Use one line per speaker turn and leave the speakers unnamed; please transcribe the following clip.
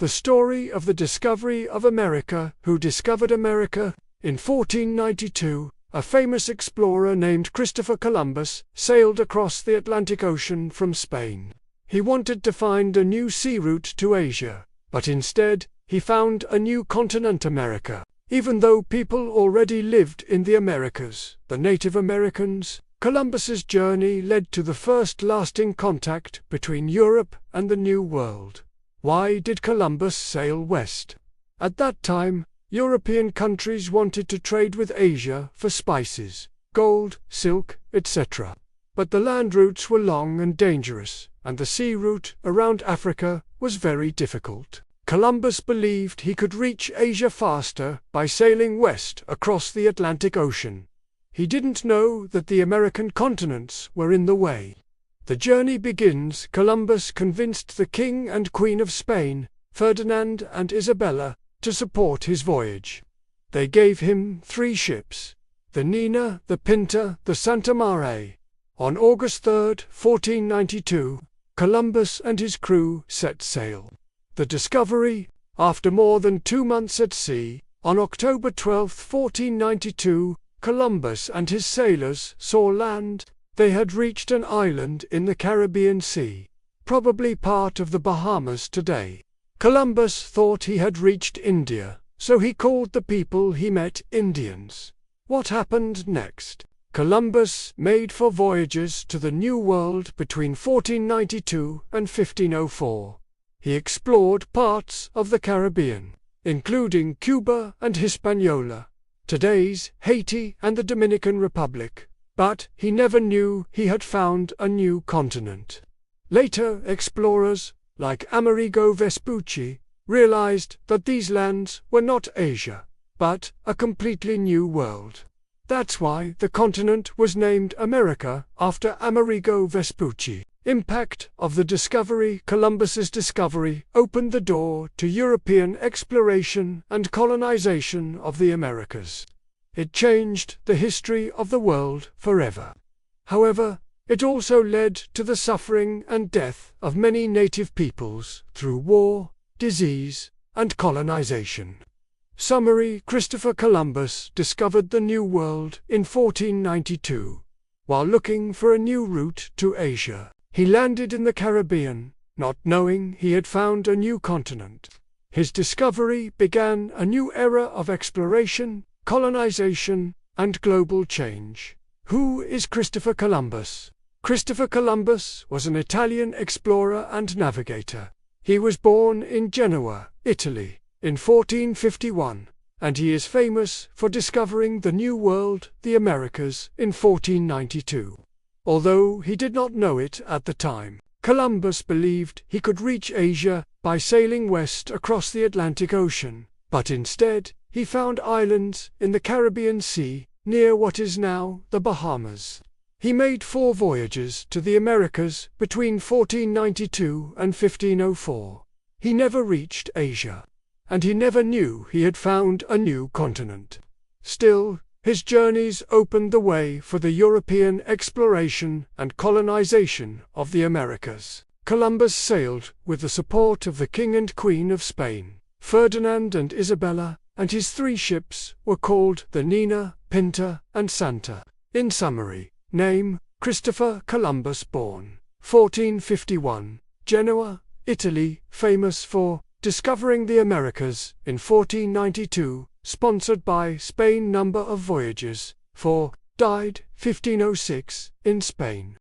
The story of the discovery of America. Who discovered America? In 1492, a famous explorer named Christopher Columbus sailed across the Atlantic Ocean from Spain. He wanted to find a new sea route to Asia, but instead, he found a new continent, America. Even though people already lived in the Americas, the Native Americans, Columbus's journey led to the first lasting contact between Europe and the New World. Why did Columbus sail west? At that time, European countries wanted to trade with Asia for spices, gold, silk, etc. But the land routes were long and dangerous, and the sea route around Africa was very difficult. Columbus believed he could reach Asia faster by sailing west across the Atlantic Ocean. He didn't know that the American continents were in the way. The journey begins. Columbus convinced the King and Queen of Spain, Ferdinand and Isabella, to support his voyage. They gave him 3 ships, the Nina, the Pinta, the Santa Maria. On August 3, 1492, Columbus and his crew set sail. The Discovery, after more than 2 months at sea, on October 12, 1492, Columbus and his sailors saw land. They had reached an island in the Caribbean Sea, probably part of the Bahamas today. Columbus thought he had reached India, so he called the people he met Indians. What happened next? Columbus made 4 voyages to the New World between 1492 and 1504. He explored parts of the Caribbean, including Cuba and Hispaniola, today's Haiti and the Dominican Republic. But he never knew he had found a new continent. Later explorers, like Amerigo Vespucci, realized that these lands were not Asia, but a completely new world. That's why the continent was named America after Amerigo Vespucci. Impact of the discovery. Columbus's discovery opened the door to European exploration and colonization of the Americas. It changed the history of the world forever. However, it also led to the suffering and death of many native peoples through war, disease, and colonization. Summary. Christopher Columbus discovered the New World in 1492. While looking for a new route to Asia, he landed in the Caribbean, not knowing he had found a new continent. His discovery began a new era of exploration, colonization, and global change. Who is Christopher Columbus? Christopher Columbus was an Italian explorer and navigator. He was born in Genoa, Italy, in 1451, and he is famous for discovering the New World, the Americas, in 1492. Although he did not know it at the time, Columbus believed he could reach Asia by sailing west across the Atlantic Ocean, but instead, he found islands in the Caribbean Sea, near what is now the Bahamas. He made 4 voyages to the Americas between 1492 and 1504. He never reached Asia, and he never knew he had found a new continent. Still, his journeys opened the way for the European exploration and colonization of the Americas. Columbus sailed with the support of the King and Queen of Spain, Ferdinand and Isabella, and his 3 ships were called the Nina, Pinta, and Santa. In summary, name, Christopher Columbus, born 1451, Genoa, Italy, famous for discovering the Americas in 1492, sponsored by Spain. Number of voyages, 4, died 1506, in Spain.